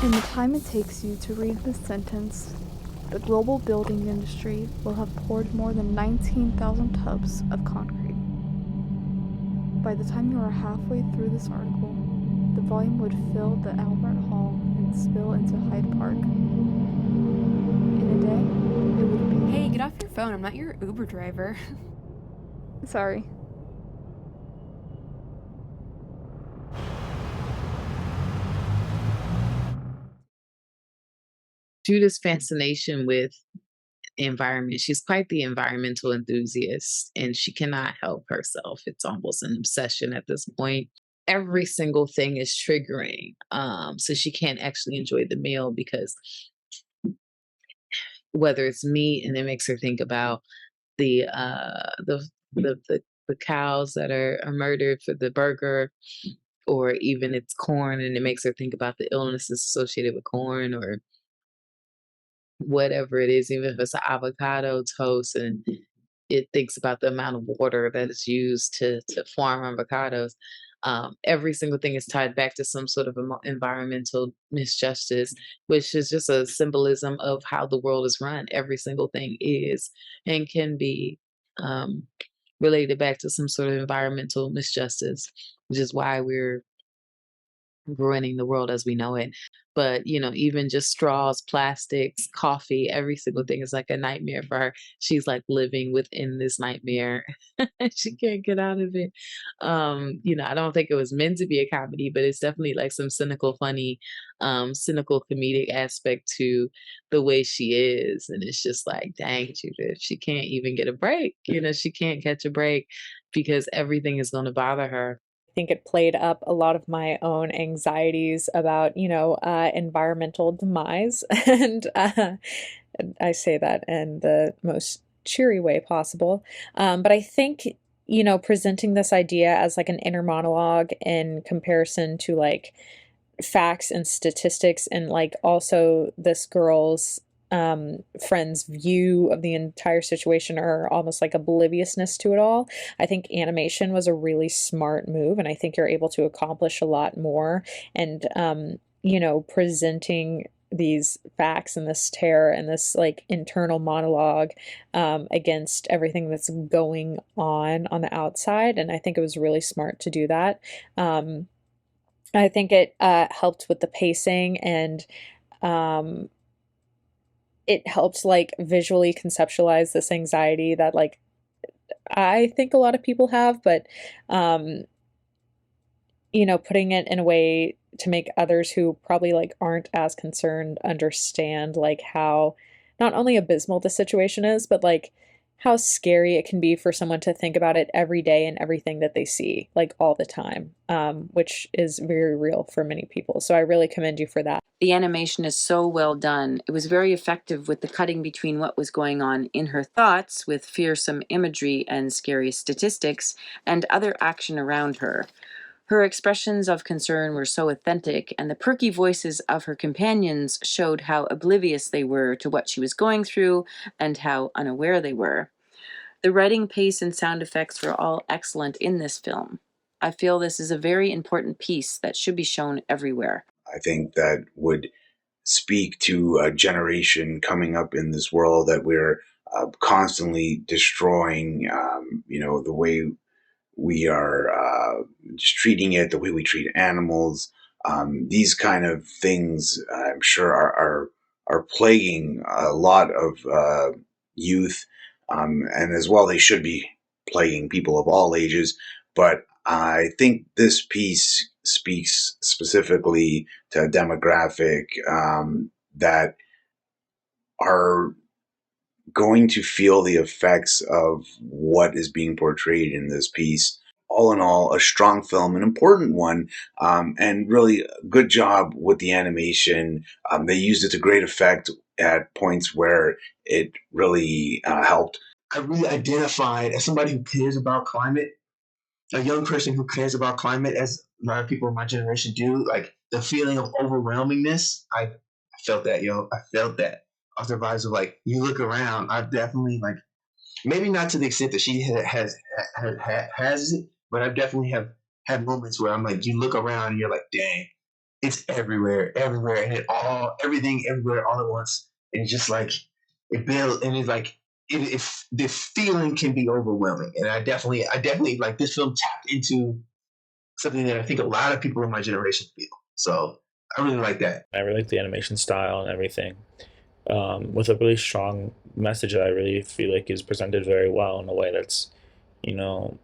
In the time it takes you to read this sentence, the global building industry will have poured more than 19,000 tubs of concrete. By the time you are halfway through this article, the volume would fill the Albert Hall and spill into Hyde Park. In a day, it would be... Hey, get off your phone. I'm not your Uber driver. Sorry. Judith's fascination with environment. She's quite the environmental enthusiast, and she cannot help herself. It's almost an obsession at this point. Every single thing is triggering, so she can't actually enjoy the meal because whether it's meat and it makes her think about the cows that are murdered for the burger, or even it's corn and it makes her think about the illnesses associated with corn, or whatever it is, even if it's an avocado toast and it thinks about the amount of water that is used to farm avocados. Every single thing is tied back to some sort of environmental misjustice, which is just a symbolism of how the world is run. Every single thing is and can be related back to some sort of environmental misjustice, which is why we're ruining the world as we know it. But, even just straws, plastics, coffee, every single thing is like a nightmare for her. She's like living within this nightmare. She can't get out of it. I don't think it was meant to be a comedy, but it's definitely like some cynical, funny, cynical comedic aspect to the way she is. And it's just like, dang, Judith, she can't even get a break. She can't catch a break because everything is going to bother her. Think it played up a lot of my own anxieties about, environmental demise. And I say that in the most cheery way possible. But I think, presenting this idea as like an inner monologue in comparison to like facts and statistics, and like also this girl's friend's view of the entire situation, or almost like obliviousness to it all. I think animation was a really smart move, and I think you're able to accomplish a lot more. And presenting these facts and this terror and this like internal monologue against everything that's going on the outside. And I think it was really smart to do that. I think it helped with the pacing, and it helped like visually conceptualize this anxiety that like I think a lot of people have, but putting it in a way to make others who probably like aren't as concerned understand like how not only abysmal the situation is, but like how scary it can be for someone to think about it every day and everything that they see like all the time, which is very real for many people. So I really commend you for that. The animation is so well done. It was very effective with the cutting between what was going on in her thoughts with fearsome imagery and scary statistics and other action around her. Her expressions of concern were so authentic, and the perky voices of her companions showed how oblivious they were to what she was going through and how unaware they were. The writing, pace, and sound effects were all excellent in this film. I feel this is a very important piece that should be shown everywhere. I think that would speak to a generation coming up in this world that we're constantly destroying, the way we are just treating it, the way we treat animals. These kind of things, I'm sure, are plaguing a lot of youth, and as well, they should be plaguing people of all ages. But I think this piece speaks specifically to a demographic that are going to feel the effects of what is being portrayed in this piece. All in all, a strong film, an important one, and really good job with the animation. They used it to great effect at points where it really helped. I really identified as somebody who cares about climate, a young person who cares about climate, as a lot of people in my generation do. Like the feeling of overwhelmingness, I felt that, I felt that. Other vibes of like, you look around, I've definitely like, maybe not to the extent that she has it, but I've definitely have had moments where I'm like, you look around and you're like, dang, it's everywhere, and everything everywhere all at once. And it's just like it builds, and it's like if the feeling can be overwhelming. And I definitely like this film tapped into something that I think a lot of people in my generation feel. So I really like that. I really like the animation style and everything, with a really strong message that I really feel like is presented very well in a way that's, you know,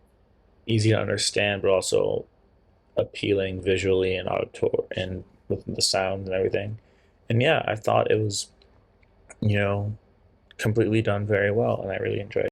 easy to understand, but also appealing visually and auditor and with the sound and everything. And yeah, I thought it was, you know, completely done very well, and I really enjoyed it.